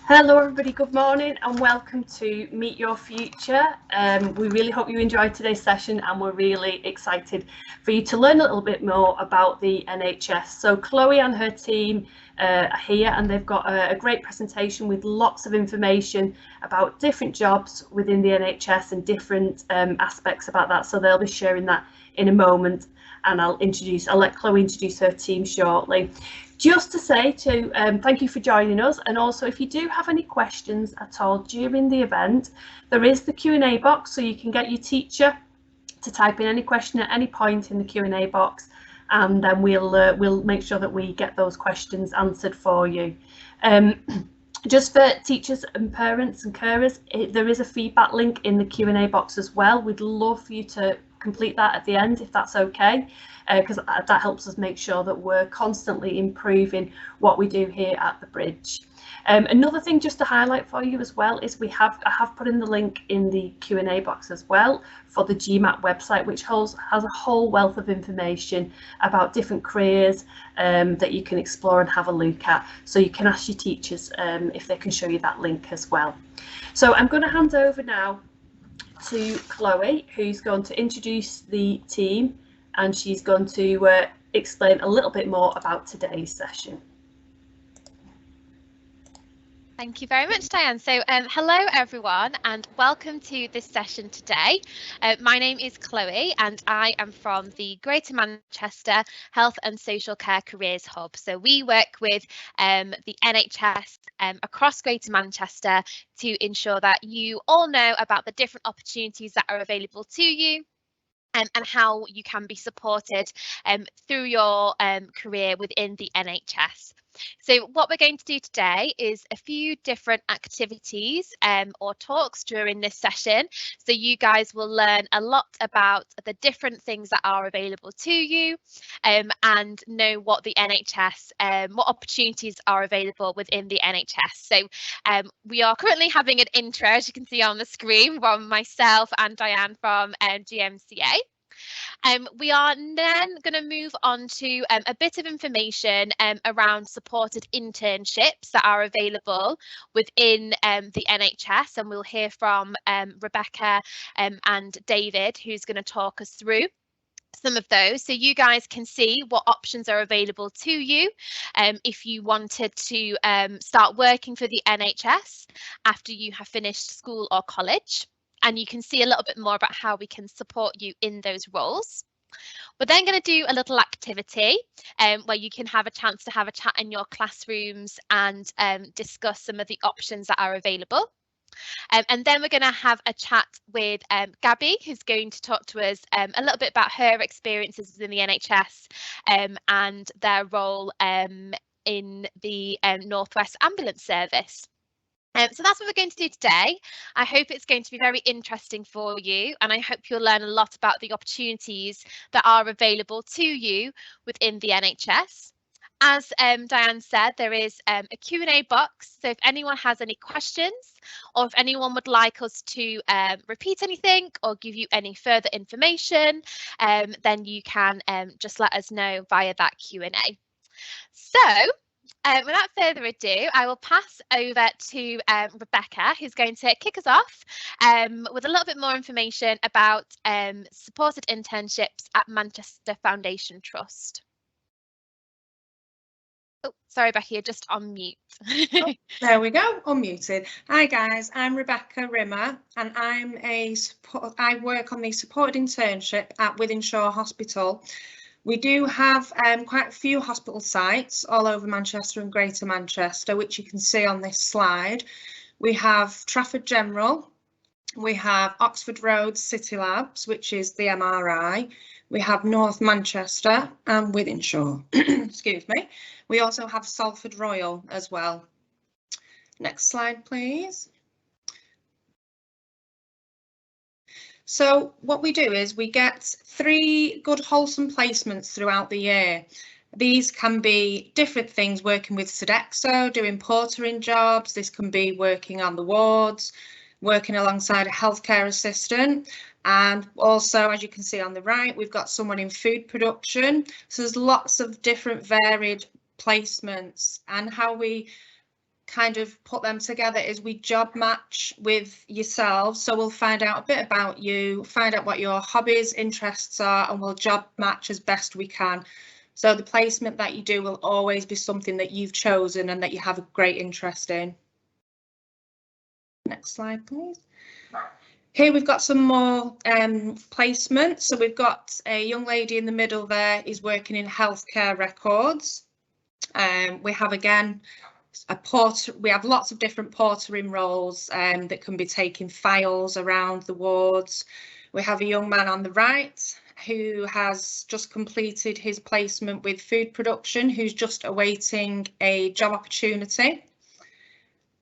Hello everybody, good morning and welcome to Meet Your Future. We really hope you enjoyed today's session and we're really excited for you to learn a little bit more about the NHS. So Chloe and her team are here and they've got a great presentation with lots of information about different jobs within the NHS and different aspects about that. So they'll be sharing that in a moment and I'll let Chloe introduce her team shortly. Just to say thank you for joining us, and also if you do have any questions at all during the event, there is the Q&A box, so you can get your teacher to type in any question at any point in the Q&A box, and then we'll make sure that we get those questions answered for you. Just for teachers and parents and carers, there is a feedback link in the Q&A box as well. We'd love for you to complete that at the end if that's okay, because that helps us make sure that we're constantly improving what we do here at the Bridge. Another thing just to highlight for you as well is I have put in the link in the Q&A box as well for the GMAT website, which has a whole wealth of information about different careers that you can explore and have a look at. So you can ask your teachers if they can show you that link as well. So I'm going to hand over now to Chloe, who's going to introduce the team, and she's going to explain a little bit more about today's session. Thank you very much, Diane. So hello everyone and welcome to this session today. My name is Chloe and I am from the Greater Manchester Health and Social Care Careers Hub. So we work with the NHS across Greater Manchester to ensure that you all know about the different opportunities that are available to you and how you can be supported through your career within the NHS. So what we're going to do today is a few different activities or talks during this session. So you guys will learn a lot about the different things that are available to you and know what the NHS, what opportunities are available within the NHS. So we are currently having an intro, as you can see on the screen, from myself and Diane from GMCA. We are then going to move on to a bit of information around supported internships that are available within the NHS, and we'll hear from Rebecca and David, who's going to talk us through some of those, so you guys can see what options are available to you if you wanted to start working for the NHS after you have finished school or college. And you can see a little bit more about how we can support you in those roles. We're then going to do a little activity where you can have a chance to have a chat in your classrooms and discuss some of the options that are available. And then we're going to have a chat with Gabby, who's going to talk to us a little bit about her experiences within the NHS and their role in the North West Ambulance Service. So that's what we're going to do today. I hope it's going to be very interesting for you, and I hope you'll learn a lot about the opportunities that are available to you within the NHS. As Diane said, there is a Q&A box, so if anyone has any questions or if anyone would like us to repeat anything or give you any further information, then you can just let us know via that Q&A. So, without further ado, I will pass over to Rebecca, who's going to kick us off with a little bit more information about supported internships at Manchester Foundation Trust. Oh, sorry, Becky, you're just on mute. Oh, there we go, unmuted. Hi guys, I'm Rebecca Rimmer and I work on the supported internship at Wythenshawe Hospital. We do have quite a few hospital sites all over Manchester and Greater Manchester, which you can see on this slide. We have Trafford General, we have Oxford Road City Labs, which is the MRI. We have North Manchester and Wythenshawe. Excuse me. We also have Salford Royal as well. Next slide, please. So what we do is we get 3 good wholesome placements throughout the year. These can be different things, working with Sodexo, doing portering jobs. This can be working on the wards, working alongside a healthcare assistant. And also, as you can see on the right, we've got someone in food production. So there's lots of different varied placements, and how we kind of put them together is we job match with yourselves. So we'll find out a bit about you, find out what your hobbies, interests are, and we'll job match as best we can. So the placement that you do will always be something that you've chosen and that you have a great interest in. Next slide, please. Here we've got some more placements. So we've got a young lady in the middle there is working in healthcare records. We have again we have lots of different portering roles that can be taking files around the wards. We have a young man on the right who has just completed his placement with food production, who's just awaiting a job opportunity.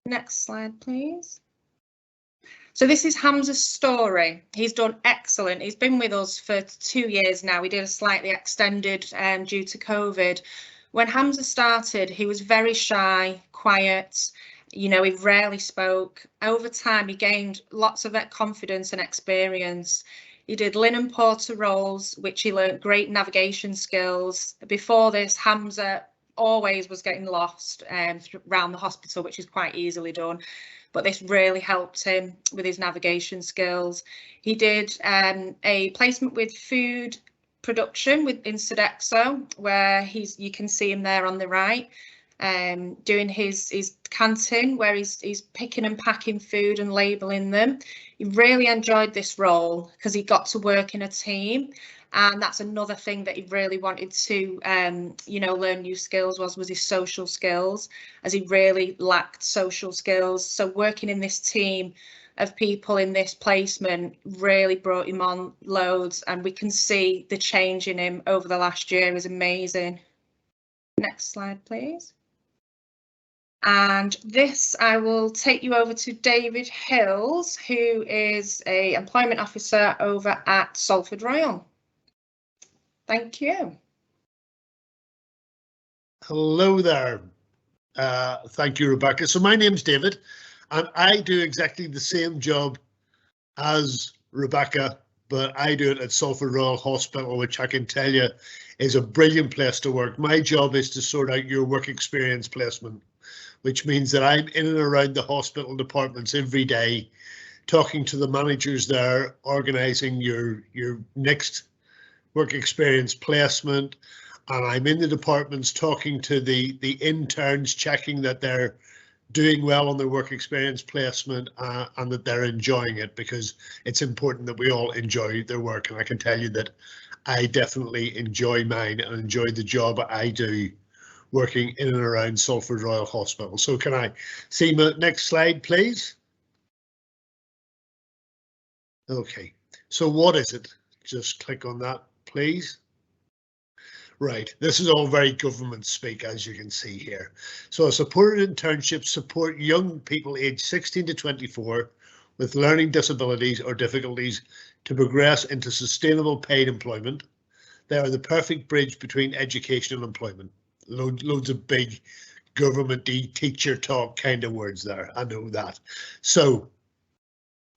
Next slide, please. So this is Hamza's story. He's done excellent. He's been with us for 2 years now. We did a slightly extended due to COVID. When Hamza started, he was very shy, quiet. You know, he rarely spoke. Over time, he gained lots of confidence and experience. He did linen porter roles, which he learnt great navigation skills. Before this, Hamza always was getting lost around the hospital, which is quite easily done. But this really helped him with his navigation skills. He did a placement with food production in Sodexo, where you can see him there on the right, doing his canteen, where he's picking and packing food and labelling them. He really enjoyed this role because he got to work in a team, and that's another thing that he really wanted to you know, learn new skills was his social skills, as he really lacked social skills. So working in this team of people in this placement really brought him on loads, and we can see the change in him over the last year is amazing. Next slide, please. And this, I will take you over to David Hills, who is an employment officer over at Salford Royal. Thank you. Hello there. Thank you, Rebecca. So my name's David, and I do exactly the same job as Rebecca, but I do it at Salford Royal Hospital, which I can tell you is a brilliant place to work. My job is to sort out your work experience placement, which means that I'm in and around the hospital departments every day, talking to the managers there, organising your next work experience placement. And I'm in the departments talking to the interns, checking that they're doing well on their work experience placement and that they're enjoying it, because it's important that we all enjoy their work. And I can tell you that I definitely enjoy mine and enjoy the job I do working in and around Salford Royal Hospital. So can I see my next slide, please? Okay, so what is it? Just click on that, please. Right, this is all very government speak, as you can see here. So a supported internship support young people aged 16 to 24 with learning disabilities or difficulties to progress into sustainable paid employment. They are the perfect bridge between education and employment. Loads of big government-y teacher talk kind of words there, I know that. So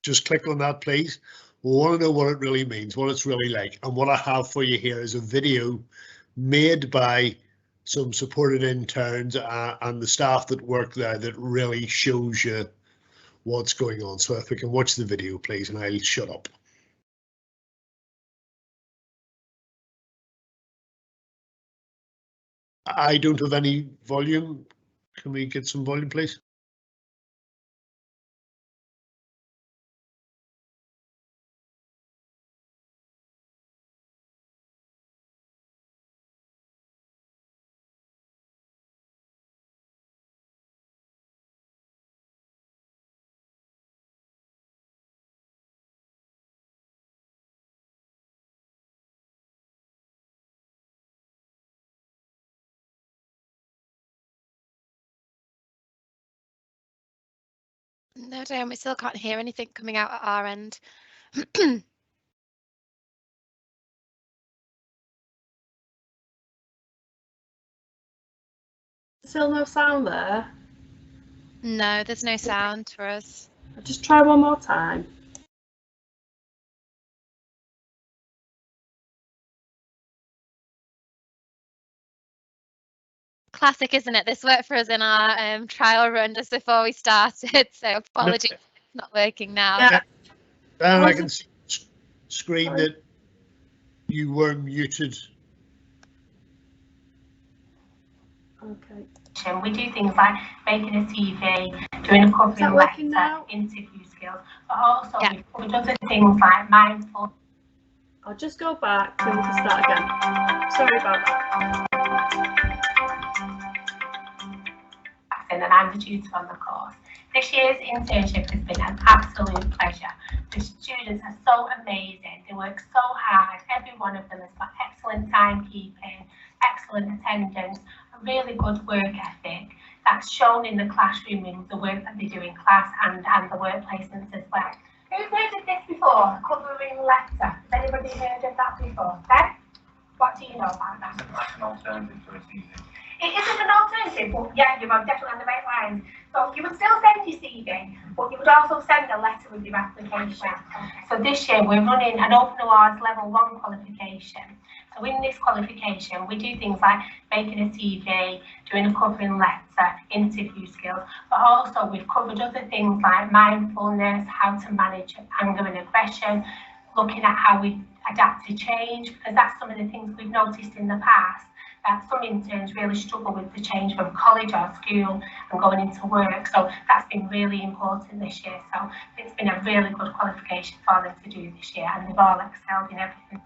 just click on that, please. We want to know what it really means, what it's really like. And what I have for you here is a video made by some supported interns and the staff that work there that really shows you what's going on. So if we can watch the video, please, and I'll shut up. I don't have any volume. Can we get some volume, please? No, Diane, we still can't hear anything coming out at our end. Still no sound there? No, there's no sound for us. I'll just try one more time. Classic, isn't it? This worked for us in our trial run just before we started, so apologies, it's not working now. Yeah. And I can screen that you were muted. Okay. We do things like making a CV, doing a covering letter, interview skills, but also we've covered other things like mindful. I'll just go back so we can start again. Sorry about that. And I'm the tutor on the course. This year's internship has been an absolute pleasure. The students are so amazing. They work so hard. Every one of them has got excellent timekeeping, excellent attendance, a really good work ethic. That's shown in the classroom in the work that they do in class and the work placements as well. Who's heard of this before? Covering letter. Has anybody heard of that before? Ben? What do you know about that? It's like an alternative to a CV. It isn't an alternative, but yeah, you're definitely on the right lines. So you would still send your CV, but you would also send a letter with your application. So this year we're running an Open Awards Level 1 qualification. So in this qualification, we do things like making a CV, doing a covering letter, interview skills, but also we've covered other things like mindfulness, how to manage anger and aggression, looking at how we adapt to change, because that's some of the things we've noticed in the past, that some interns really struggle with the change from college or school and going into work. So that's been really important this year. So it's been a really good qualification for them to do this year, and they've all excelled in everything.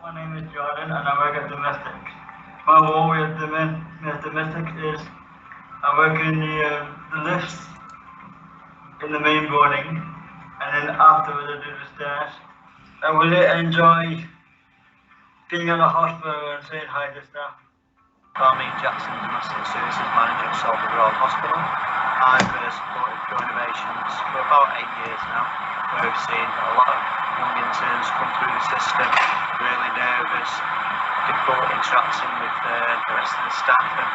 My name is Jordan and I work at Domestic. My role with Domestic is I work in the lifts in the main building, and then afterwards I do the stairs. I really enjoy being in the hospital and saying hi to staff. I'm Jackson, Domestic Services Manager at Salford Royal Hospital. I've supported Pro-Innovations for about 8 years now, where we've seen a lot of young interns come through the system, really nervous, difficult interacting with the rest of the staff, and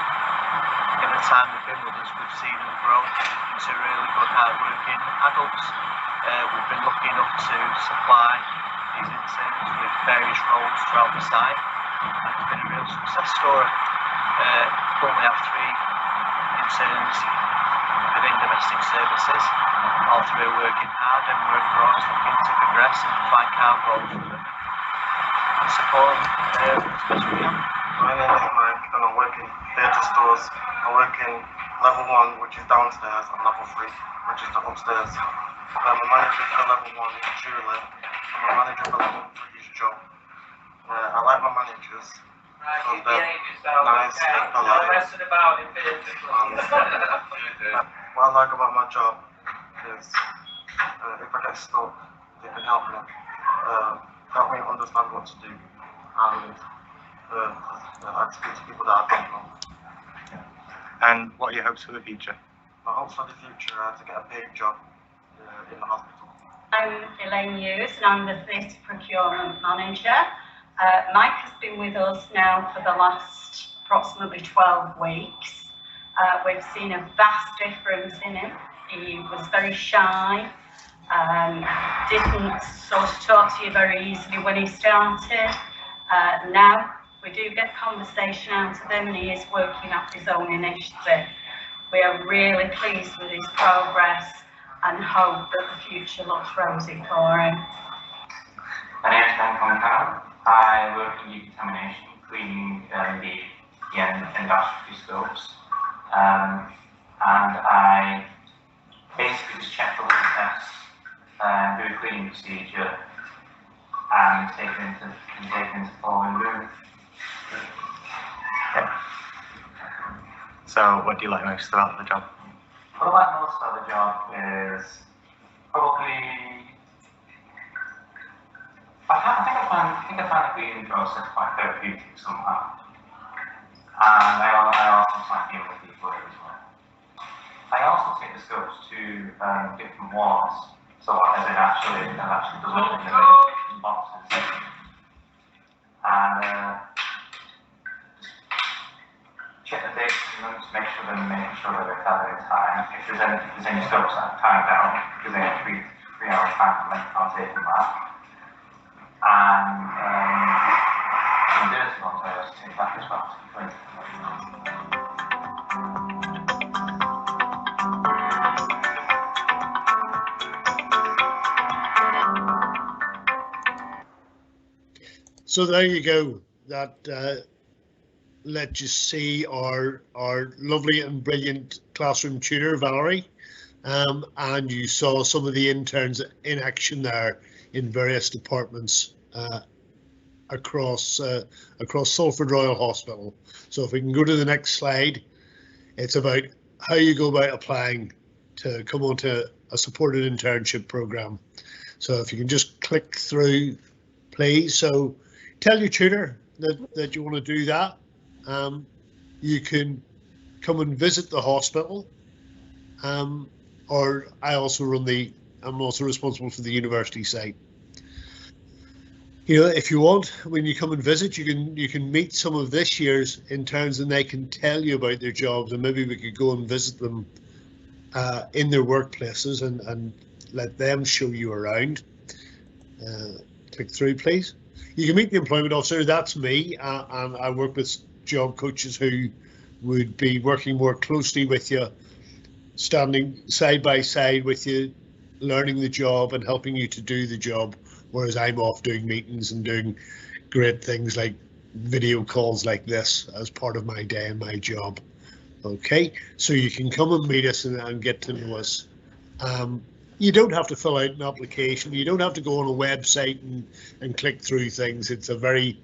in the time they've been with us, we've seen them grow into really good, hard-working adults. We've been lucky enough to supply these interns with various roles throughout the site, and it's been a real success story. Currently have 3 interns within domestic services, all 3 are working hard, and we're always looking to progress and find current roles for them and support them as best we can. My name is Mike and I work in theatre stores. I work in level 1, which is downstairs, and level 3, which is upstairs. My manager for level 1 is Julie, and my manager for level 3 is Joe. I like my managers because they're nice and polite. What I like about my job is if I get stuck, they can help me understand what to do, and I speak to people that I don't know. And what are your hopes for the future? My hopes for the future are to get a paid job in the hospital. I'm Elaine Hughes and I'm the Theatre Procurement Manager. Mike has been with us now for the last approximately 12 weeks. We've seen a vast difference in him. He was very shy, didn't sort of talk to you very easily when he started. Now we do get conversation out of him and he is working up his own initiative. We are really pleased with his progress and hope that the future looks rosy for him. My name is Ben Concar. I work in decontamination, cleaning the endoscopy scopes, and I basically just check for the tests, do a cleaning procedure, and take it into following room. So what do you like most about the job? What I like most about the job is probably I think I find the cleaning process quite therapeutic somehow. And I also like dealing with people as well. I also take the scopes to different wards, so as it actually does open the boxes. And check the dates instruments, making sure they're gathered in time. If there's any scopes that are timed out, because they have 3 hours time to make partaking that. And some dirty ones I also take back as well. So there you go. That let you see our lovely and brilliant classroom tutor, Valerie, and you saw some of the interns in action there in various departments across Salford Royal Hospital. So if we can go to the next slide, it's about how you go about applying to come onto a supported internship program. So if you can just click through, please. So tell your tutor that you want to do that. You can come and visit the hospital, or I'm also responsible for the university site. You know, if you want, when you come and visit, you can meet some of this year's interns and they can tell you about their jobs, and maybe we could go and visit them in their workplaces and let them show you around. Click through, please. You can meet the employment officer, that's me, and I work with job coaches who would be working more closely with you, standing side by side with you, learning the job and helping you to do the job, whereas I'm off doing meetings and doing great things like video calls like this as part of my day and my job. Okay, so you can come and meet us and get to know us. You don't have to fill out an application. You don't have to go on a website and click through things. It's a very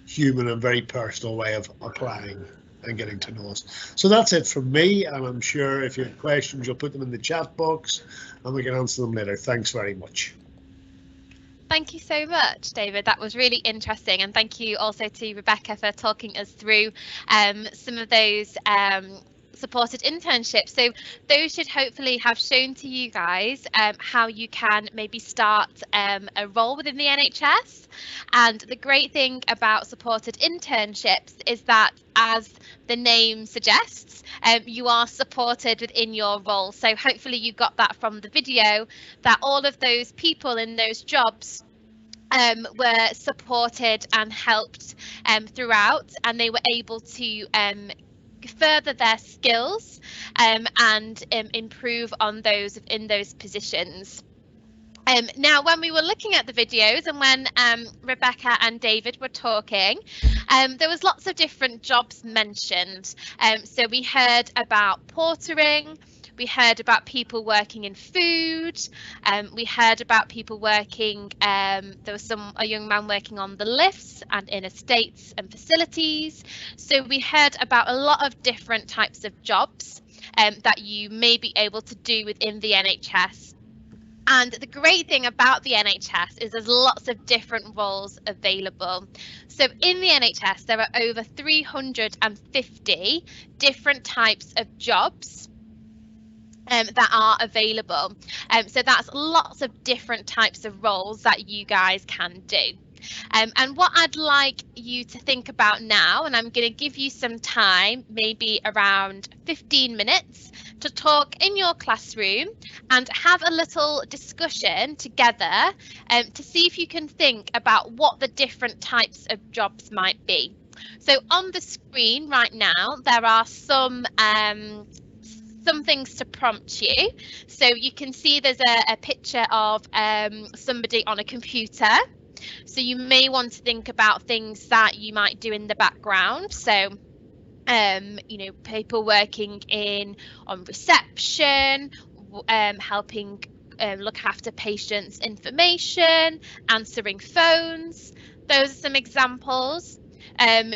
human and very personal way of applying and getting to know us. So that's it from me, and I'm sure if you have questions, you'll put them in the chat box and we can answer them later. Thanks very much. Thank you so much, David. That was really interesting, and thank you also to Rebecca for talking us through some of those supported internships. So those should hopefully have shown to you guys how you can maybe start a role within the NHS. And the great thing about supported internships is that, as the name suggests, you are supported within your role. So hopefully you got that from the video, that all of those people in those jobs were supported and helped throughout, and they were able to further their skills and improve on those in those positions. Now, when we were looking at the videos and when Rebecca and David were talking, there was lots of different jobs mentioned. So we heard about portering, we heard about people working in food, we heard about people working, there was a young man working on the lifts and in estates and facilities. So we heard about a lot of different types of jobs that you may be able to do within the NHS. And the great thing about the NHS is there's lots of different roles available. So in the NHS, there are over 350 different types of jobs that are available. So that's lots of different types of roles that you guys can do. And what I'd like you to think about now, and I'm going to give you some time, maybe around 15 minutes, to talk in your classroom and have a little discussion together to see if you can think about what the different types of jobs might be. So on the screen right now, there are some things to prompt you. So you can see there's a picture of somebody on a computer. So you may want to think about things that you might do in the background. So, you know, people working on reception, helping look after patients' information, answering phones. Those are some examples.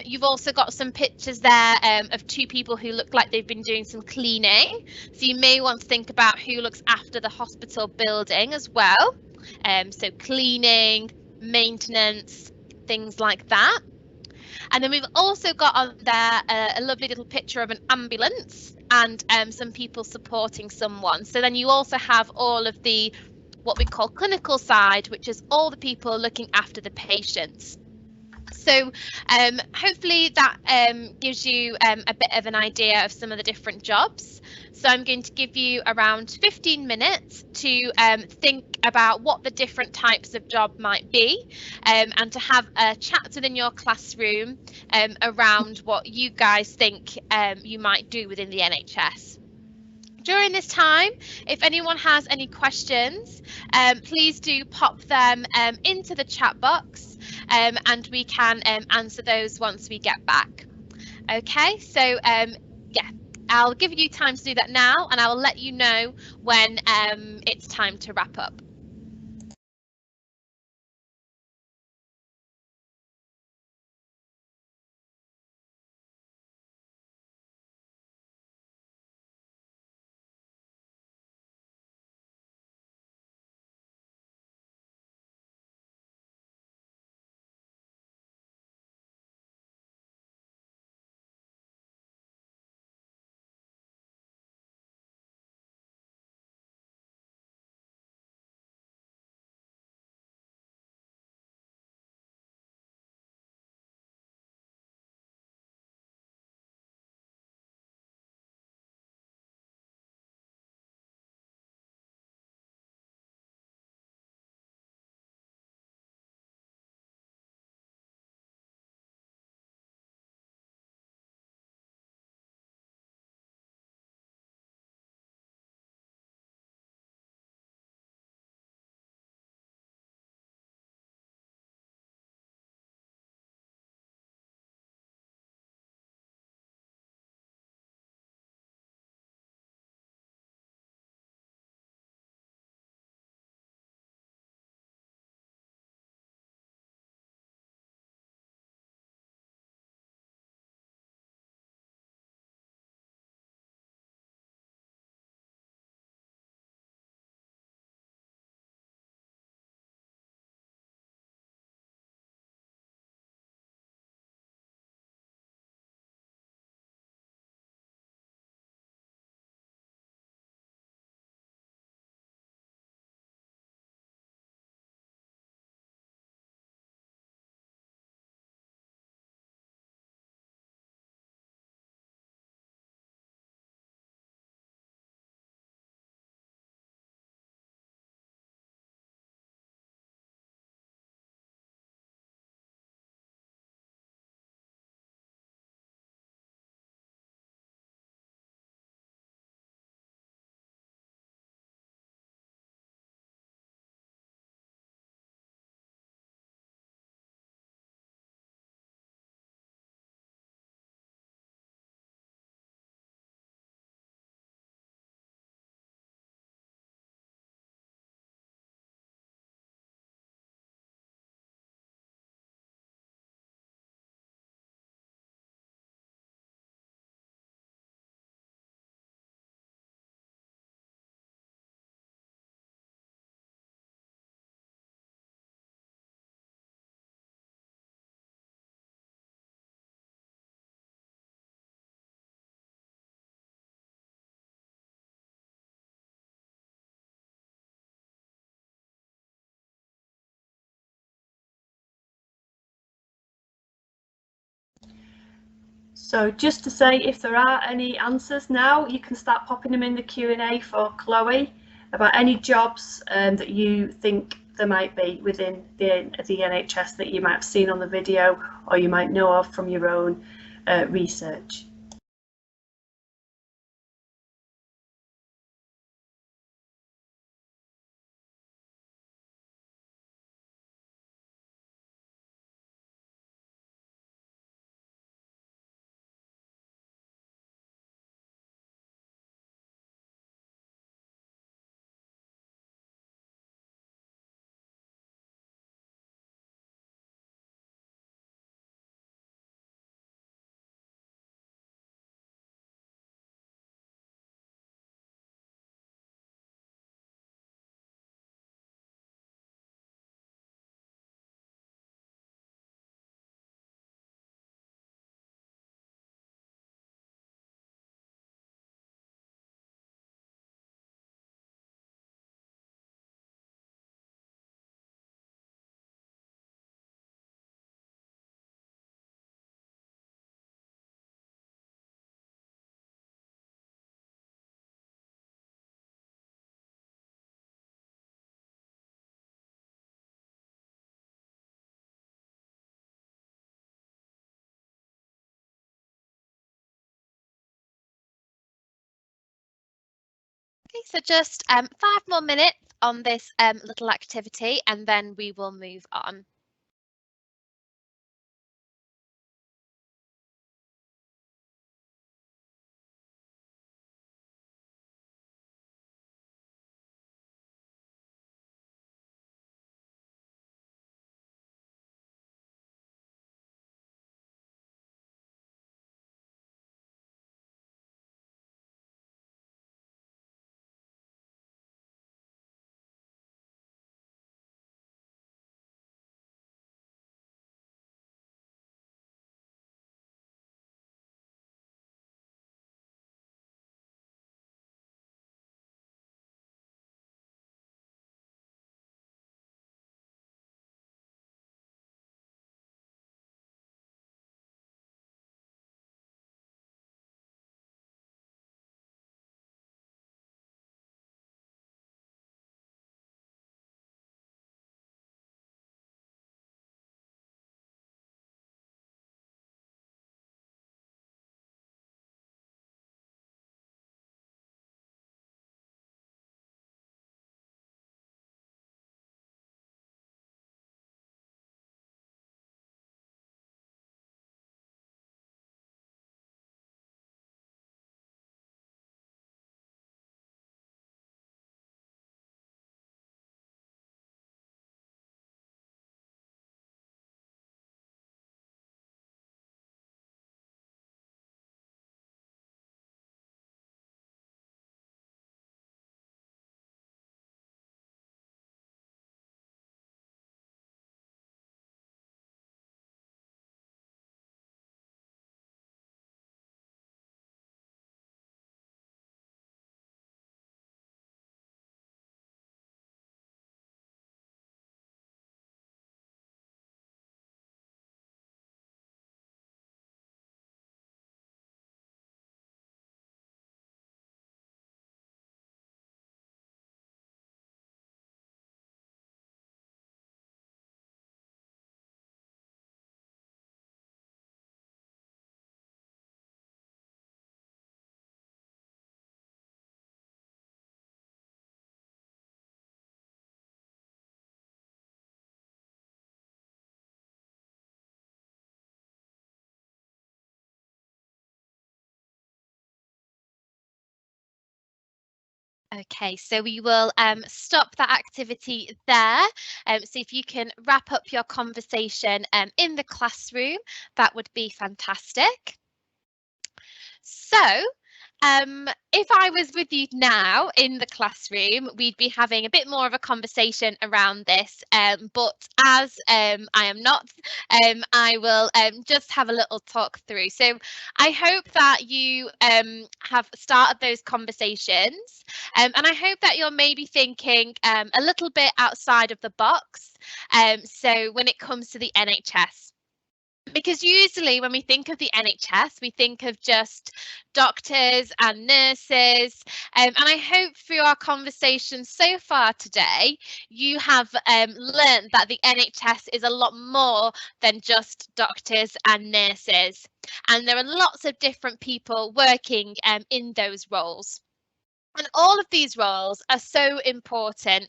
You've also got some pictures there of two people who look like they've been doing some cleaning. So you may want to think about who looks after the hospital building as well. So cleaning, maintenance, things like that. And then we've also got on there a lovely little picture of an ambulance and some people supporting someone. So then you also have all of the what we call clinical side, which is all the people looking after the patients. So hopefully that gives you a bit of an idea of some of the different jobs. So I'm going to give you around 15 minutes to think about what the different types of job might be, and to have a chat within your classroom around what you guys think you might do within the NHS. During this time, if anyone has any questions, please do pop them into the chat box, and we can answer those once we get back. Okay, so yeah, I'll give you time to do that now, and I will let you know when it's time to wrap up. So just to say, if there are any answers now, you can start popping them in the Q&A for Chloe about any jobs that you think there might be within the NHS that you might have seen on the video or you might know of from your own research. so just 5 more minutes on this little activity and then we will move on. Okay, so we will stop that activity there. So if you can wrap up your conversation in the classroom, that would be fantastic. So if I was with you now in the classroom, we'd be having a bit more of a conversation around this. But as I am not, I will just have a little talk through. So I hope that you have started those conversations, and I hope that you're maybe thinking a little bit outside of the box. So when it comes to the NHS. Because usually when we think of the NHS, we think of just doctors and nurses. And I hope through our conversation so far today, you have learned that the NHS is a lot more than just doctors and nurses. And there are lots of different people working in those roles. And all of these roles are so important.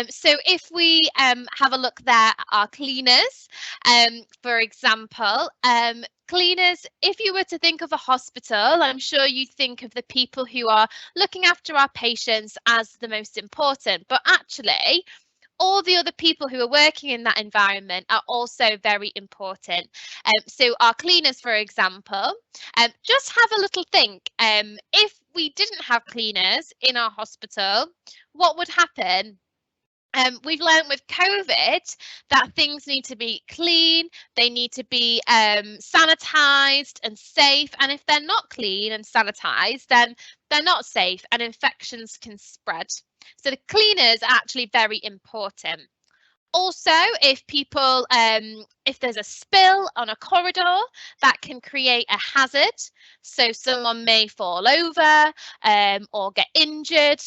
So if we have a look there at our cleaners, for example, cleaners, if you were to think of a hospital, I'm sure you'd think of the people who are looking after our patients as the most important. But actually, all the other people who are working in that environment are also very important. So our cleaners, for example, just have a little think. If we didn't have cleaners in our hospital, what would happen? We've learned with COVID that things need to be clean, they need to be sanitised and safe. And if they're not clean and sanitised, then they're not safe and infections can spread. So the cleaners are actually very important. Also, if people, if there's a spill on a corridor, that can create a hazard. So someone may fall over or get injured.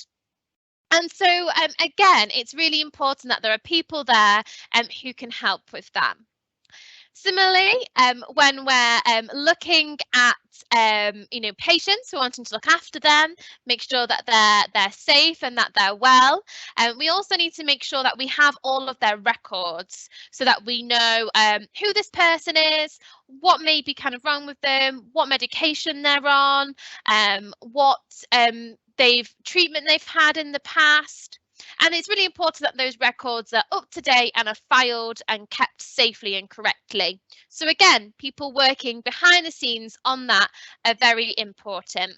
And so, again, it's really important that there are people there who can help with that. Similarly, when we're looking at patients, we're wanting to look after them, make sure that they're safe and that they're well. We also need to make sure that we have all of their records so that we know who this person is, what may be kind of wrong with them, what medication they're on, what treatment they've had in the past. And it's really important that those records are up to date and are filed and kept safely and correctly. So again, people working behind the scenes on that are very important.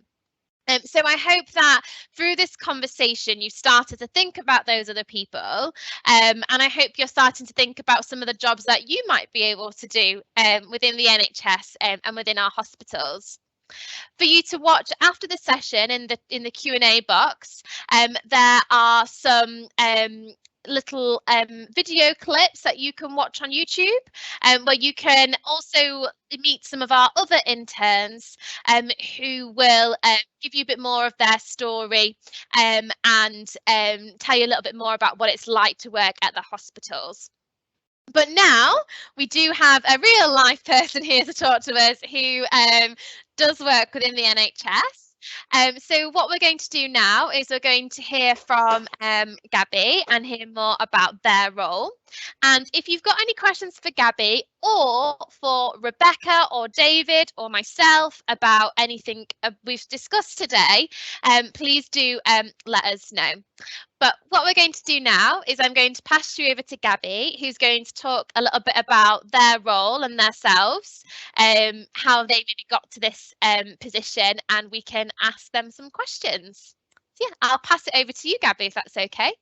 So I hope that through this conversation, you started to think about those other people, and I hope you're starting to think about some of the jobs that you might be able to do within the NHS and within our hospitals. For you to watch after the session in the Q&A box, there are some little video clips that you can watch on YouTube, where you can also meet some of our other interns who will give you a bit more of their story and tell you a little bit more about what it's like to work at the hospitals. But now we do have a real life person here to talk to us who does work within the NHS. So what we're going to do now is we're going to hear from Gabby and hear more about their role. And if you've got any questions for Gabby or for Rebecca or David or myself about anything we've discussed today, please do let us know. But what we're going to do now is I'm going to pass you over to Gabby, who's going to talk a little bit about their role and themselves, how they maybe got to this position, and we can ask them some questions. So yeah, I'll pass it over to you, Gabby, if that's okay.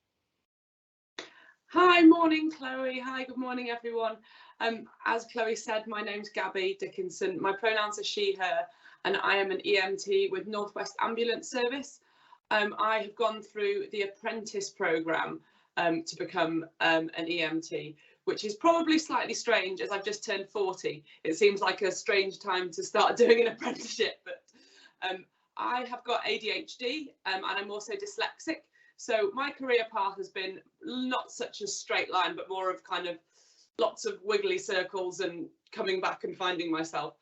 Hi, morning, Chloe. Hi, good morning, everyone. As Chloe said, my name's Gabby Dickinson. My pronouns are she, her, and I am an EMT with North West Ambulance Service. I have gone through the apprentice programme to become an EMT, which is probably slightly strange as I've just turned 40. It seems like a strange time to start doing an apprenticeship, but I have got ADHD and I'm also dyslexic. So my career path has been not such a straight line, but more of kind of lots of wiggly circles and coming back and finding myself.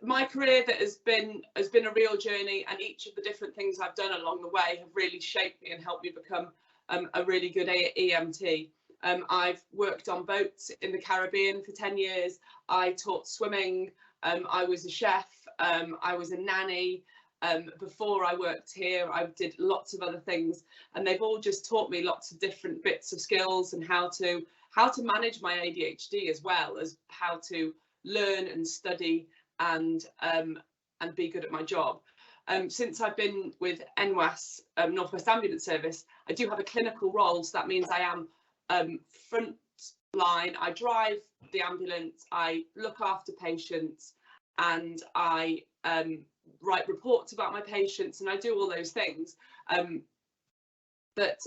My career that has been a real journey, and each of the different things I've done along the way have really shaped me and helped me become a really good EMT. I've worked on boats in the Caribbean for 10 years. I taught swimming. I was a chef. I was a nanny. Before I worked here, I did lots of other things, and they've all just taught me lots of different bits of skills and how to manage my ADHD, as well as how to learn and study and be good at my job. Since I've been with NWAS, North West Ambulance Service, I do have a clinical role, so that means I am front line. I drive the ambulance, I look after patients, and I write reports about my patients, and I do all those things. But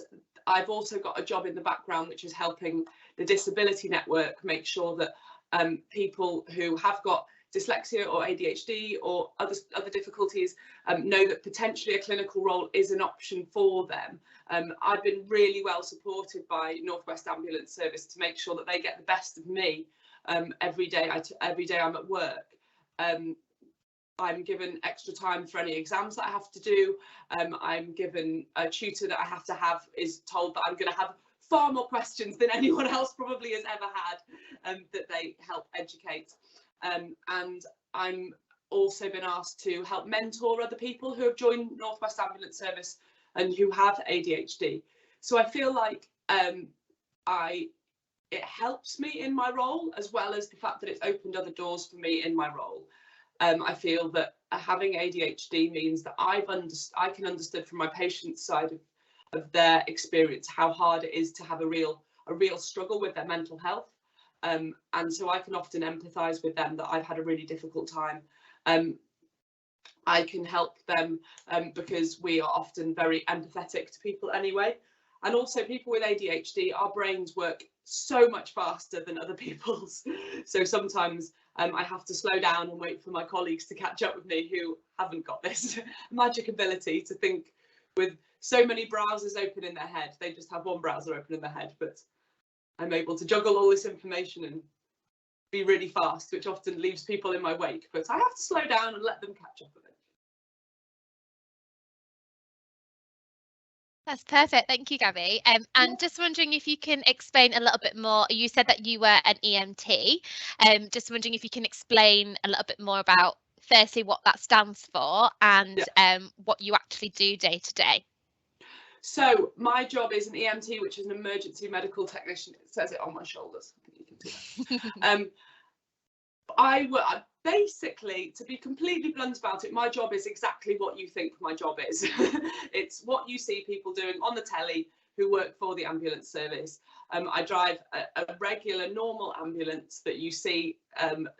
I've also got a job in the background, which is helping the Disability Network make sure that people who have got dyslexia or ADHD or other difficulties know that potentially a clinical role is an option for them. I've been really well supported by North West Ambulance Service to make sure that they get the best of me every day I'm at work. I'm given extra time for any exams that I have to do. I'm given a tutor that I have to have is told that I'm going to have far more questions than anyone else probably has ever had, that they help educate. And I'm also been asked to help mentor other people who have joined North West Ambulance Service and who have ADHD. So I feel like it helps me in my role, as well as the fact that it's opened other doors for me in my role. I feel that having ADHD means that I can understand from my patient's side of their experience how hard it is to have a real struggle with their mental health. And so I can often empathise with them that I've had a really difficult time. I can help them because we are often very empathetic to people anyway. And also people with ADHD, our brains work so much faster than other people's. So sometimes I have to slow down and wait for my colleagues to catch up with me who haven't got this magic ability to think with so many browsers open in their head. They just have one browser open in their head, but I'm able to juggle all this information and be really fast, which often leaves people in my wake, but I have to slow down and let them catch up a bit. That's perfect. Thank you, Gabby. And just wondering if you can explain a little bit more. You said that you were an EMT. Just wondering if you can explain a little bit more about, firstly, what that stands for and what you actually do day to day. So my job is an EMT, which is an emergency medical technician. It says it on my shoulders. I think you can see that. I basically, to be completely blunt about it, my job is exactly what you think my job is. It's what you see people doing on the telly who work for the ambulance service. I drive a regular, normal ambulance that you see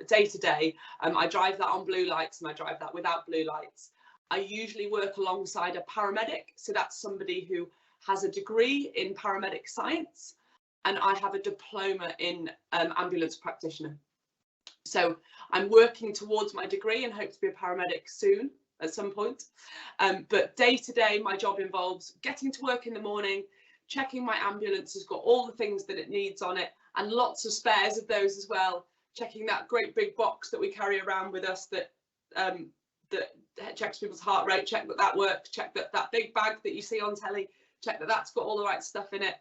day to day. I drive that on blue lights and I drive that without blue lights. I usually work alongside a paramedic, so that's somebody who has a degree in paramedic science, and I have a diploma in ambulance practitioner. So I'm working towards my degree and hope to be a paramedic soon at some point. But day to day, my job involves getting to work in the morning, checking my ambulance has got all the things that it needs on it, and lots of spares of those as well, checking that great big box that we carry around with us that that checks people's heart rate, check that that works, check that that big bag that you see on telly, check that that's got all the right stuff in it,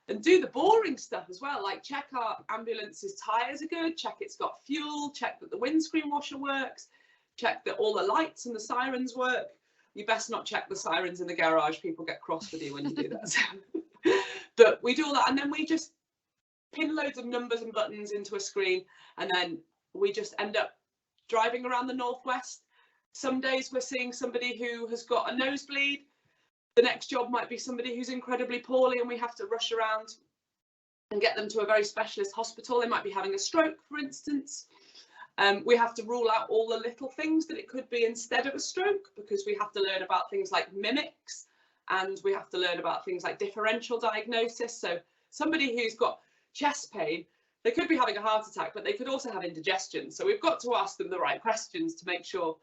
and do the boring stuff as well, like check our ambulance's tyres are good, check it's got fuel, check that the windscreen washer works, check that all the lights and the sirens work. You best not check the sirens in the garage, people get cross with you when you do that. But we do all that, and then we just pin loads of numbers and buttons into a screen, and then we just end up driving around the northwest. Some days we're seeing somebody who has got a nosebleed. The next job might be somebody who's incredibly poorly and we have to rush around and get them to a very specialist hospital. They might be having a stroke, for instance. We have to rule out all the little things that it could be instead of a stroke, because we have to learn about things like mimics, and we have to learn about things like differential diagnosis. So somebody who's got chest pain, they could be having a heart attack, but they could also have indigestion. So we've got to ask them the right questions to make sure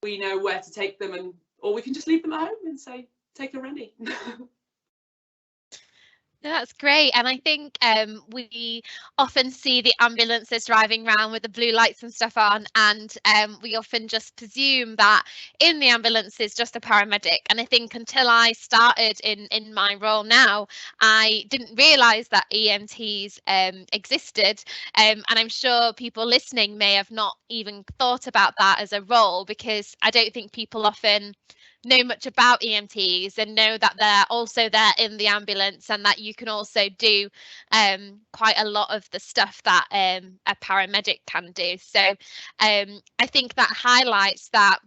we know where to take them, or we can just leave them at home and say, take a Rennie. That's great. And I think we often see the ambulances driving around with the blue lights and stuff on, and we often just presume that in the ambulance is just a paramedic. And I think until I started in my role now, I didn't realise that EMTs existed. And I'm sure people listening may have not even thought about that as a role, because I don't think people often know much about EMTs and know that they're also there in the ambulance, and that you can also do quite a lot of the stuff that a paramedic can do. So I think that highlights that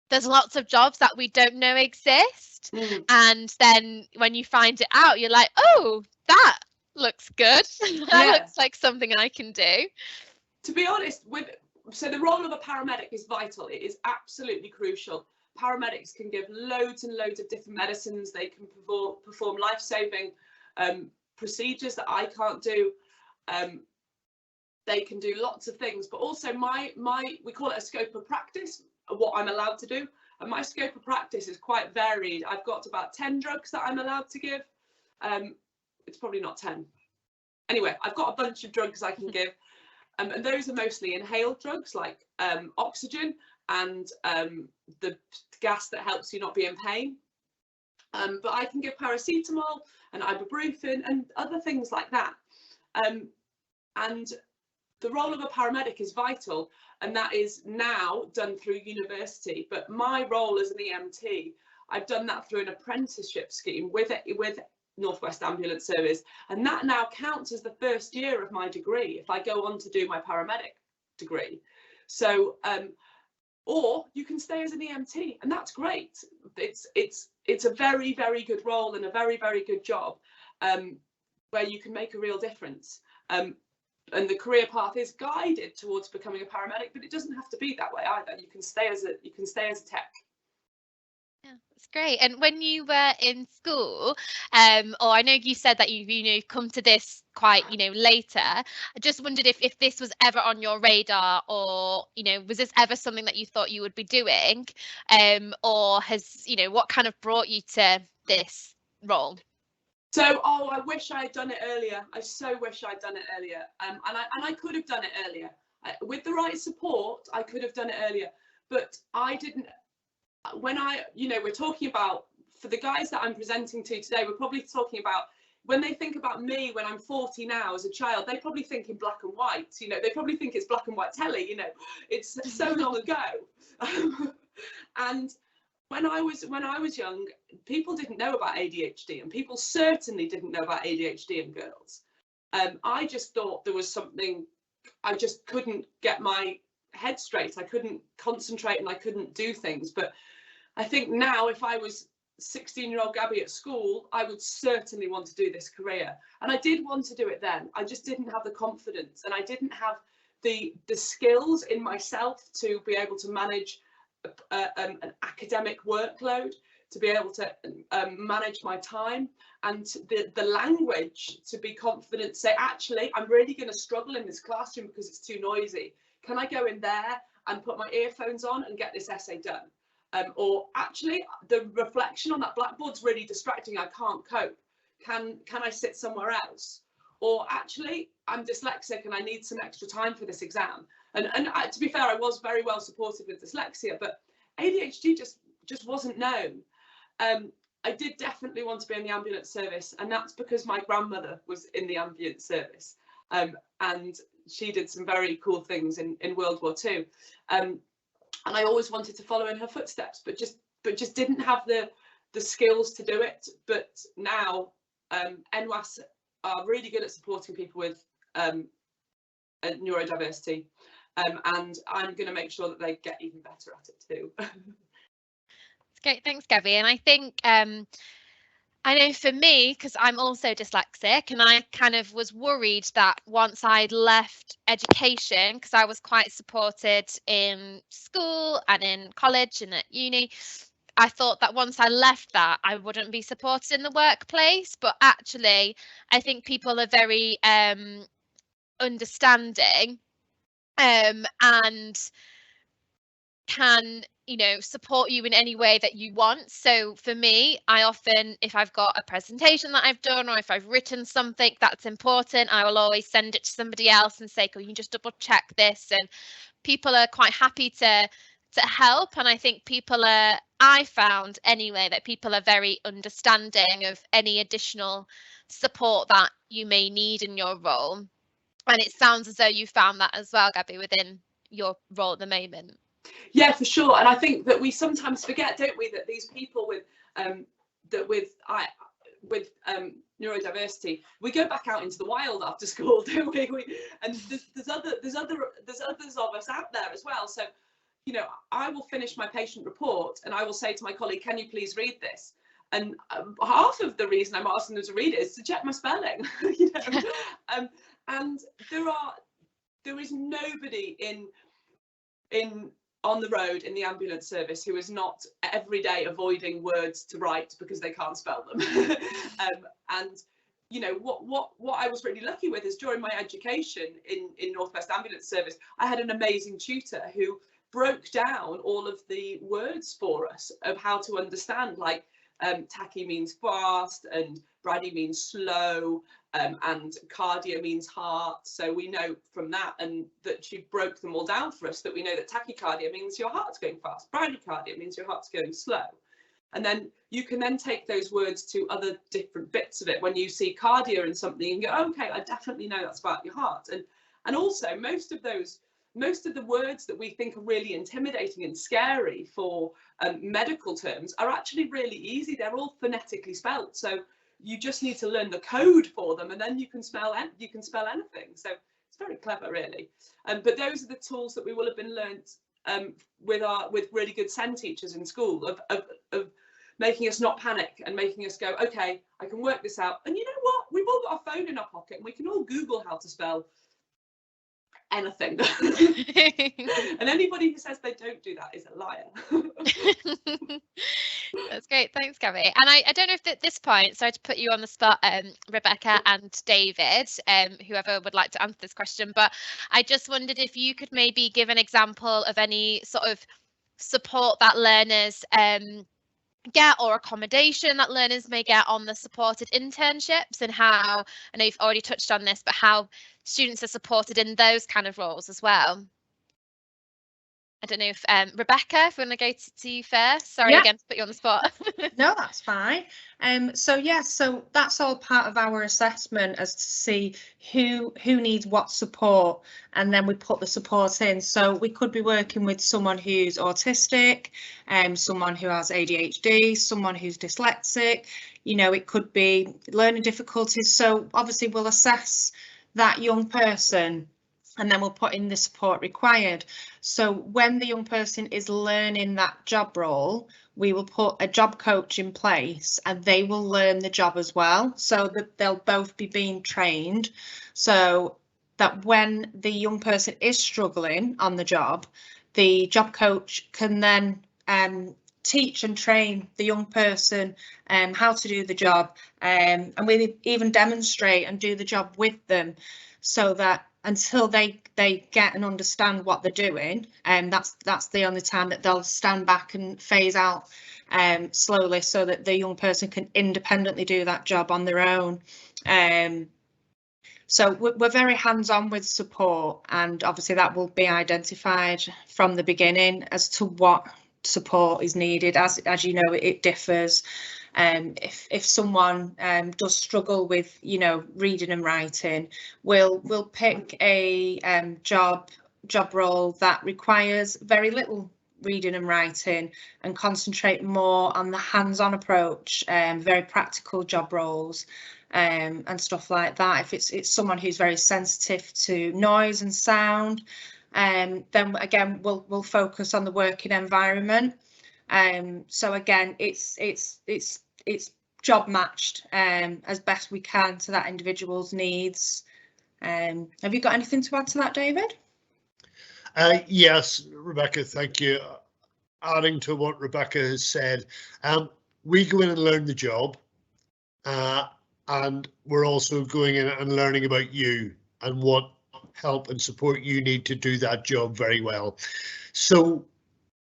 there's lots of jobs that we don't know exist. And then when you find it out, you're like, oh, that looks good. That looks like something I can do. To be honest, so the role of a paramedic is vital. It is absolutely crucial. Paramedics can give loads and loads of different medicines. They can perform life-saving procedures that I can't do. They can do lots of things, but also we call it a scope of practice, what I'm allowed to do. And my scope of practice is quite varied. I've got about 10 drugs that I'm allowed to give. It's probably not 10. Anyway, I've got a bunch of drugs I can give. And those are mostly inhaled drugs like oxygen and the gas that helps you not be in pain. But I can give paracetamol and ibuprofen and other things like that. And the role of a paramedic is vital, and that is now done through university. But my role as an EMT, I've done that through an apprenticeship scheme with Northwest Ambulance Service, and that now counts as the first year of my degree if I go on to do my paramedic degree. So or you can stay as an EMT, and that's great. It's a very, very good role and a very, very good job where you can make a real difference. And the career path is guided towards becoming a paramedic, but it doesn't have to be that way either. You can stay as a tech. Yeah, that's great. And when you were in school, or I know you said that you've come to this quite later, I just wondered if this was ever on your radar, or was this ever something that you thought you would be doing, or has what kind of brought you to this role? So, oh, I wish I had done it earlier. I so wish I'd done it earlier. And I could have done it earlier. With the right support, I could have done it earlier. But I didn't. When we're talking about, for the guys that I'm presenting to today, we're probably talking about, when they think about me when I'm 40 now as a child, they probably think in black and white. They probably think it's black and white telly. It's so long ago. And when I was young, people didn't know about ADHD, and people certainly didn't know about ADHD in girls. I just thought there was something, I just couldn't get my head straight. I couldn't concentrate and I couldn't do things. But I think now, if I was 16-year-old Gabby at school, I would certainly want to do this career. And I did want to do it then. I just didn't have the confidence, and I didn't have the skills in myself to be able to manage an academic workload, to be able to manage my time, and the language to be confident to say, actually, I'm really going to struggle in this classroom because it's too noisy. Can I go in there and put my earphones on and get this essay done? Or actually, the reflection on that blackboard's really distracting. I can't cope. Can I sit somewhere else? Or actually, I'm dyslexic and I need some extra time for this exam. And to be fair, I was very well supported with dyslexia, but ADHD just wasn't known. I did definitely want to be in the ambulance service, and that's because my grandmother was in the ambulance service, and she did some very cool things in World War II. And I always wanted to follow in her footsteps, but just didn't have the skills to do it. But now NWAS are really good at supporting people with neurodiversity, and I'm going to make sure that they get even better at it too. Great, thanks, Gabby. And I think I know for me, because I'm also dyslexic, and I kind of was worried that once I'd left education, because I was quite supported in school and in college and at uni, I thought that once I left that, I wouldn't be supported in the workplace. But actually, I think people are very understanding and can support you in any way that you want. So for me, I often, if I've got a presentation that I've done, or if I've written something that's important, I will always send it to somebody else and say, can you just double check this? And people are quite happy to help. And I think I found anyway that people are very understanding of any additional support that you may need in your role. And it sounds as though you found that as well, Gabby, within your role at the moment. Yeah, for sure. And I think that we sometimes forget, don't we, that these people with neurodiversity, we go back out into the wild after school, don't we? And there's others of us out there as well. So, I will finish my patient report and I will say to my colleague, can you please read this? And half of the reason I'm asking them to read it is to check my spelling. And there is nobody on the road in the ambulance service who is not every day avoiding words to write because they can't spell them. And what I was really lucky with is during my education in Northwest Ambulance Service, I had an amazing tutor who broke down all of the words for us of how to understand, like tachy means fast, and brady means slow, and cardia means heart. So we know from that, and that she broke them all down for us, that we know that tachycardia means your heart's going fast, bradycardia means your heart's going slow. And then you can then take those words to other different bits of it. When you see cardia in something, you can go, okay, I definitely know that's about your heart. And also most of the words that we think are really intimidating and scary for medical terms are actually really easy. They're all phonetically spelt. So you just need to learn the code for them, and then you can spell anything. So it's very clever, really. But those are the tools that we will have been learnt with really good SEN teachers in school, of making us not panic and making us go, okay, I can work this out. And you know what? We've all got a phone in our pocket and we can all Google how to spell anything. And anybody who says they don't do that is a liar. That's great, thanks, Gabby. And I don't know if at this point, sorry to put you on the spot, Rebecca and David, whoever would like to answer this question, but I just wondered if you could maybe give an example of any sort of support that learners get, or accommodation that learners may get on the supported internships, and how, I know you've already touched on this, but how students are supported in those kind of roles as well. I don't know if Rebecca, if we want to go to you first. Sorry again to put you on the spot. No, that's fine. So that's all part of our assessment, as to see who needs what support, and then we put the support in. So we could be working with someone who's autistic, someone who has ADHD, someone who's dyslexic. You know, it could be learning difficulties. So obviously we'll assess that young person, and then we'll put in the support required. So when the young person is learning that job role, we will put a job coach in place, and they will learn the job as well, so that they'll both be being trained, so that when the young person is struggling on the job, the job coach can then teach and train the young person how to do the job, and we even demonstrate and do the job with them, so that until they get and understand what they're doing, and that's the only time that they'll stand back and phase out slowly, so that the young person can independently do that job on their own. So we're very hands-on with support, and obviously that will be identified from the beginning as to what support is needed. As you know, it differs. If someone does struggle with, you know, reading and writing, we'll pick a job role that requires very little reading and writing, and concentrate more on the hands-on approach, very practical job roles, and stuff like that. If it's someone who's very sensitive to noise and sound, then again we'll focus on the working environment. So again, it's job matched as best we can to that individual's needs. Have you got anything to add to that, David? Yes, Rebecca, thank you. Adding to what Rebecca has said, we go in and learn the job, and we're also going in and learning about you and what help and support you need to do that job very well. So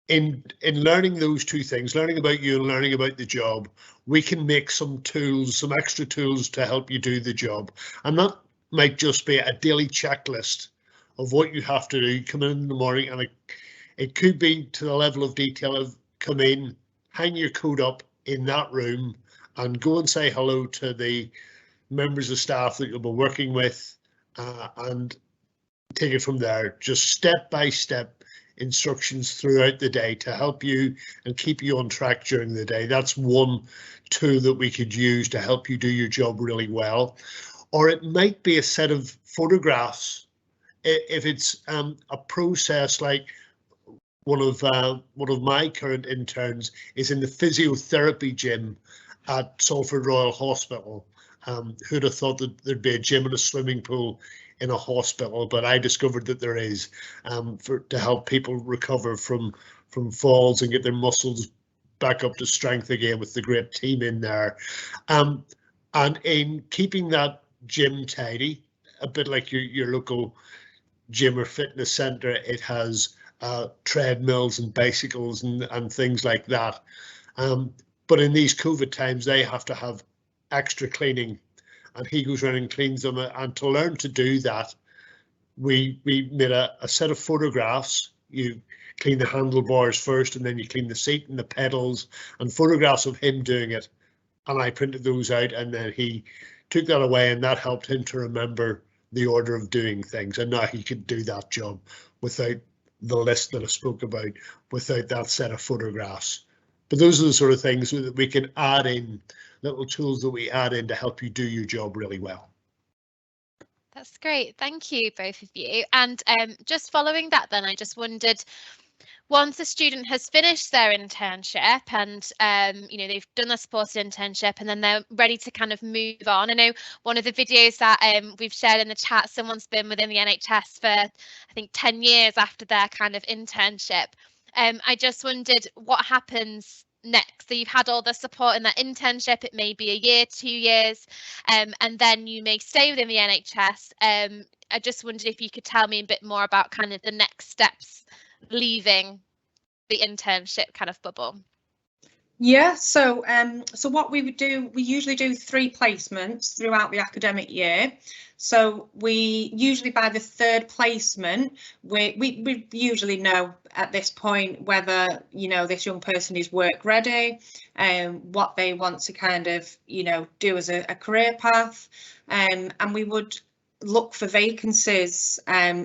in learning those two things, learning about you and learning about the job, we can make some tools, some extra tools to help you do the job. And that might just be a daily checklist of what you have to do. Come in the morning, and it could be to the level of detail of come in, hang your coat up in that room, and go and say hello to the members of staff that you'll be working with, and take it from there. Just step by step instructions throughout the day to help you and keep you on track during the day. That's one tool that we could use to help you do your job really well. Or it might be a set of photographs. If it's a process, like one of my current interns is in the physiotherapy gym at Salford Royal Hospital. Who'd have thought that there'd be a gym and a swimming pool in a hospital, but I discovered that there is, to help people recover from falls and get their muscles back up to strength again, with the great team in there. And in keeping that gym tidy, a bit like your local gym or fitness centre, it has treadmills and bicycles and things like that. But in these COVID times, they have to have extra cleaning, and he goes around and cleans them. And to learn to do that, we made a set of photographs. You clean the handlebars first, and then you clean the seat and the pedals, and photographs of him doing it. And I printed those out, and then he took that away, and that helped him to remember the order of doing things. And now he could do that job without the list that I spoke about, without that set of photographs. But those are the sort of things that we can add in, little tools that we add in to help you do your job really well. That's great. Thank you, both of you. And just following that then, I just wondered, once a student has finished their internship and you know, they've done their supported internship and then they're ready to kind of move on. I know one of the videos that we've shared in the chat, someone's been within the NHS for I think 10 years after their kind of internship. I just wondered what happens next. So you've had all the support in that internship, it may be a year, 2 years, and then you may stay within the NHS. I just wondered if you could tell me a bit more about kind of the next steps leaving the internship kind of bubble. Yeah, so what we would do, we usually do 3 placements throughout the academic year. So we usually by the 3rd placement, we usually know at this point whether, you know, this young person is work ready, what they want to kind of, you know, do as a career path, and we would look for vacancies.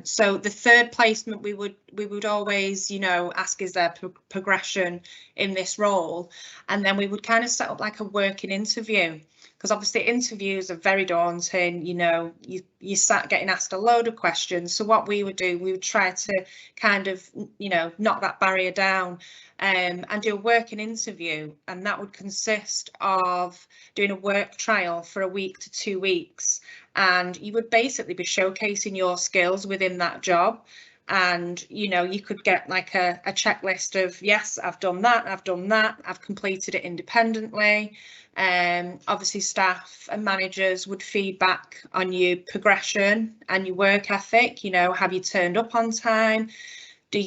So the 3rd placement, we would always, you know, ask, is there progression in this role? And then we would kind of set up like a working interview, because obviously interviews are very daunting. You know, you start getting asked a load of questions. So what we would do, we would try to kind of, you know, knock that barrier down, and do a working interview, and that would consist of doing a work trial for a week to 2 weeks, and you would basically be showcasing your skills within that job. And, you know, you could get like a checklist of, yes, I've done that, I've completed it independently. Obviously staff and managers would feedback on your progression and your work ethic. You know, have you turned up on time? Have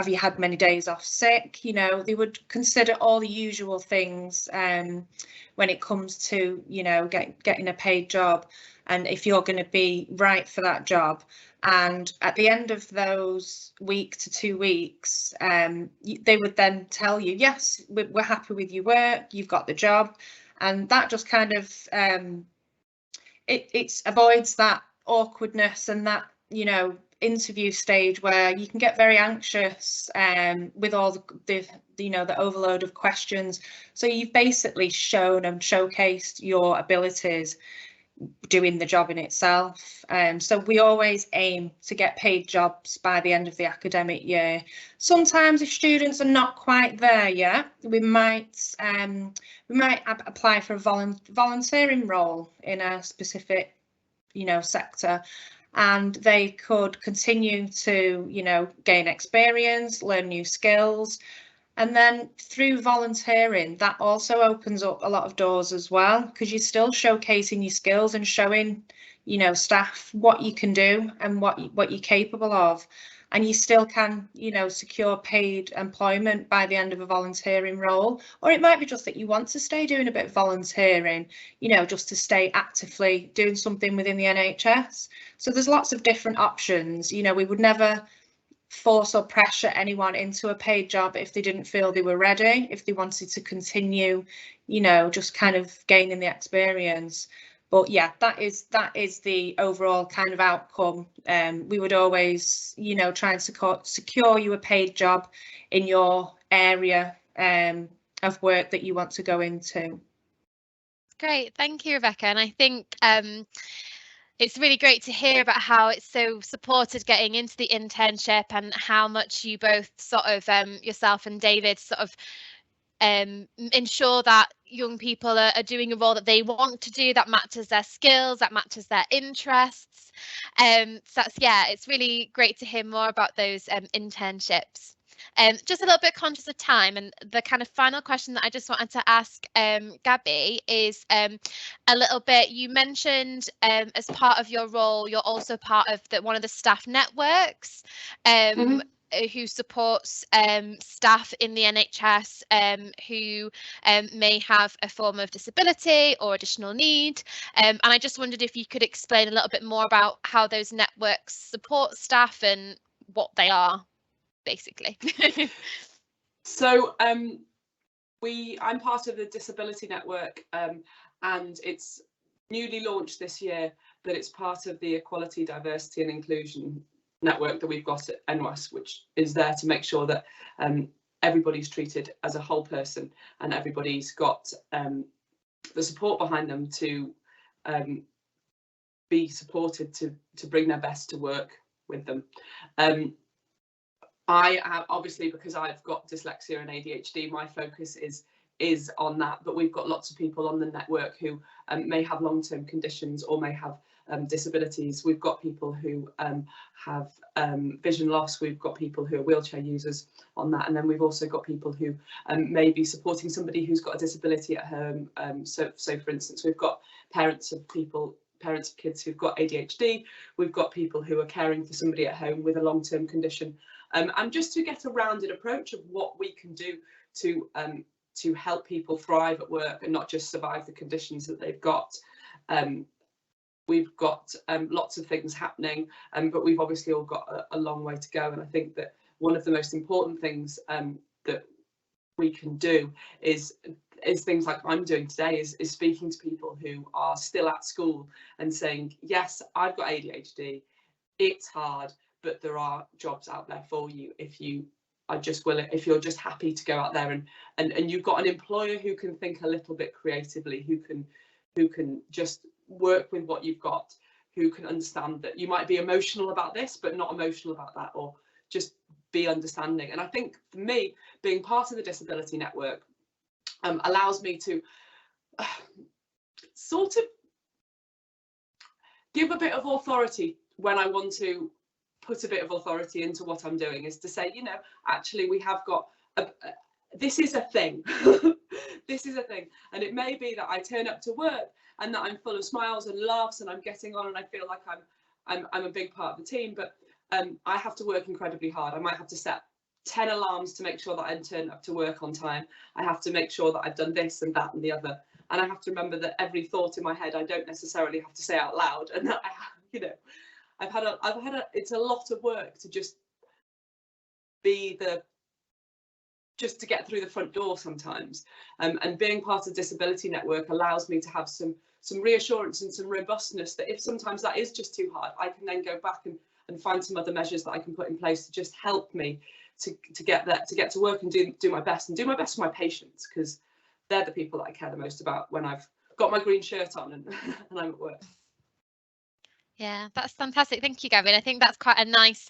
you had many days off sick? You know, they would consider all the usual things when it comes to, you know, getting a paid job, and if you're going to be right for that job. And at the end of those week to 2 weeks, they would then tell you, yes, we're happy with your work, you've got the job. And that just kind of it avoids that awkwardness and that, you know, interview stage where you can get very anxious with all the you know, the overload of questions. So you've basically shown and showcased your abilities doing the job in itself. So we always aim to get paid jobs by the end of the academic year. Sometimes if students are not quite there yet, we might apply for a volunteering role in a specific, you know, sector, and they could continue to, you know, gain experience, learn new skills. And then through volunteering, that also opens up a lot of doors as well, because you're still showcasing your skills and showing, you know, staff what you can do and what you're capable of. And you still can, you know, secure paid employment by the end of a volunteering role. Or it might be just that you want to stay doing a bit of volunteering, you know, just to stay actively doing something within the NHS. So there's lots of different options. You know, we would never force or pressure anyone into a paid job if they didn't feel they were ready, if they wanted to continue, you know, just kind of gaining the experience. But yeah, that is the overall kind of outcome. We would always, you know, try and secure you a paid job in your area of work that you want to go into. Great, thank you, Rebecca. And I think it's really great to hear about how it's so supported getting into the internship, and how much you both sort of yourself and David sort of ensure that young people are doing a role that they want to do, that matches their skills, that matches their interests. So that's, yeah, it's really great to hear more about those internships. Just a little bit conscious of time, and the kind of final question that I just wanted to ask Gabby is a little bit, you mentioned as part of your role, you're also part of one of the staff networks who supports staff in the NHS who may have a form of disability or additional need. And I just wondered if you could explain a little bit more about how those networks support staff and what they are, basically. So I'm part of the disability network, and it's newly launched this year, but it's part of the equality, diversity and inclusion network that we've got at NWAS, which is there to make sure that everybody's treated as a whole person, and everybody's got the support behind them to be supported to bring their best to work with them. I have, obviously, because I've got dyslexia and ADHD, my focus is on that, but we've got lots of people on the network who may have long-term conditions or may have disabilities. We've got people who have vision loss, we've got people who are wheelchair users on that, and then we've also got people who may be supporting somebody who's got a disability at home. So for instance, we've got parents of kids who've got ADHD, we've got people who are caring for somebody at home with a long-term condition, and just to get a rounded approach of what we can do to to help people thrive at work and not just survive the conditions that they've got. We've got lots of things happening, but we've obviously all got a long way to go. And I think that one of the most important things that we can do is things like I'm doing today, is speaking to people who are still at school and saying, yes, I've got ADHD, it's hard, but there are jobs out there for you if you are just willing, if you're just happy to go out there and you've got an employer who can think a little bit creatively, who can just work with what you've got, who can understand that you might be emotional about this but not emotional about that, or just be understanding. And I think for me, being part of the disability network allows me to sort of give a bit of authority when I want to put a bit of authority into what I'm doing, is to say, you know, actually we have got this is a thing. This is a thing. And it may be that I turn up to work and that I'm full of smiles and laughs and I'm getting on and I feel like I'm a big part of the team, but I have to work incredibly hard. I might have to set 10 alarms to make sure that I turn up to work on time. I have to make sure that I've done this and that and the other. And I have to remember that every thought in my head I don't necessarily have to say out loud, and that you know, it's a lot of work to just to get through the front door sometimes. And being part of the Disability Network allows me to have some reassurance and some robustness that if sometimes that is just too hard, I can then go back and find some other measures that I can put in place to just help me to get to work and do my best, and do my best for my patients, because they're the people that I care the most about when I've got my green shirt on and I'm at work. Yeah, that's fantastic. Thank you, Gavin. I think that's quite a nice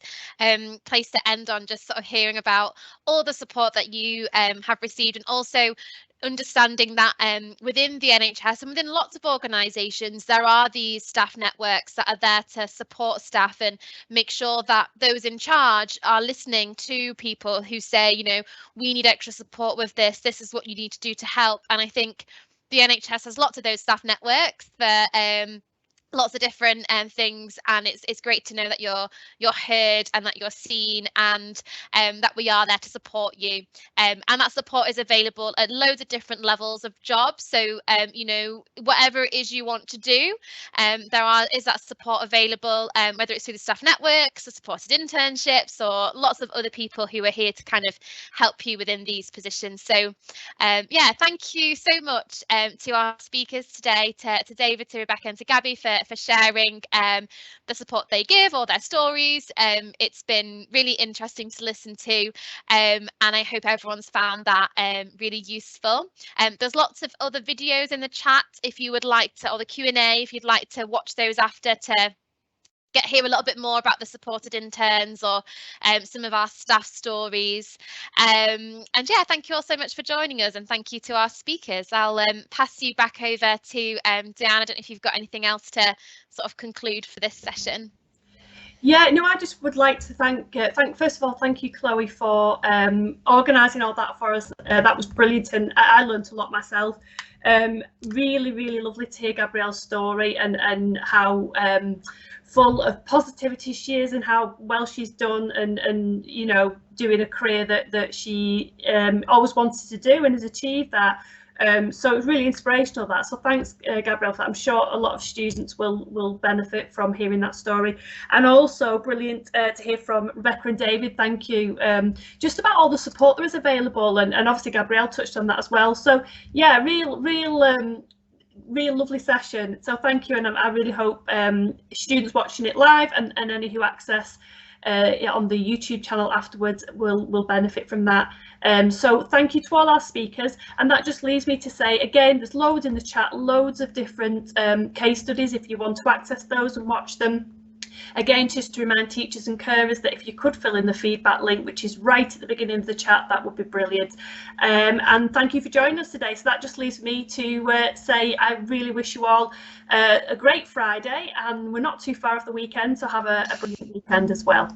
place to end on, just sort of hearing about all the support that you have received, and also understanding that within the NHS and within lots of organisations, there are these staff networks that are there to support staff and make sure that those in charge are listening to people who say, you know, we need extra support with this. This is what you need to do to help. And I think the NHS has lots of those staff networks for lots of different things, and it's great to know that you're heard and that you're seen, and that we are there to support you, and that support is available at loads of different levels of jobs. So you know, whatever it is you want to do, is that support available, whether it's through the staff networks or supported internships or lots of other people who are here to kind of help you within these positions. So yeah, thank you so much to our speakers today, to David, to Rebecca and to Gabby for sharing the support they give, or their stories. It's been really interesting to listen to, and I hope everyone's found that really useful. There's lots of other videos in the chat if you would like to, or the Q&A if you'd like to watch those after, to hear a little bit more about the supported interns or some of our staff stories. And yeah, thank you all so much for joining us, and thank you to our speakers. I'll pass you back over to Diane. I don't know if you've got anything else to sort of conclude for this session. Yeah, no, I just would like to thank first of all, thank you, Chloe, for organising all that for us. That was brilliant, and I learned a lot myself. Really, really lovely to hear Gabrielle's story and how full of positivity she is, and how well she's done, and you know, doing a career that she always wanted to do and has achieved that. So it's really inspirational, that. So thanks, Gabrielle, for that. I'm sure a lot of students will benefit from hearing that story. And also brilliant to hear from Rebecca and David. Thank you. Just about all the support there is available, and obviously Gabrielle touched on that as well. So yeah, real lovely session. So thank you, and I really hope students watching it live and any who access on the YouTube channel afterwards will benefit from that. So thank you to all our speakers, and that just leaves me to say again, there's loads in the chat, loads of different case studies if you want to access those and watch them. Again, just to remind teachers and carers that if you could fill in the feedback link, which is right at the beginning of the chat, that would be brilliant. And thank you for joining us today. So that just leaves me to say I really wish you all a great Friday, and we're not too far off the weekend, so have a brilliant weekend as well.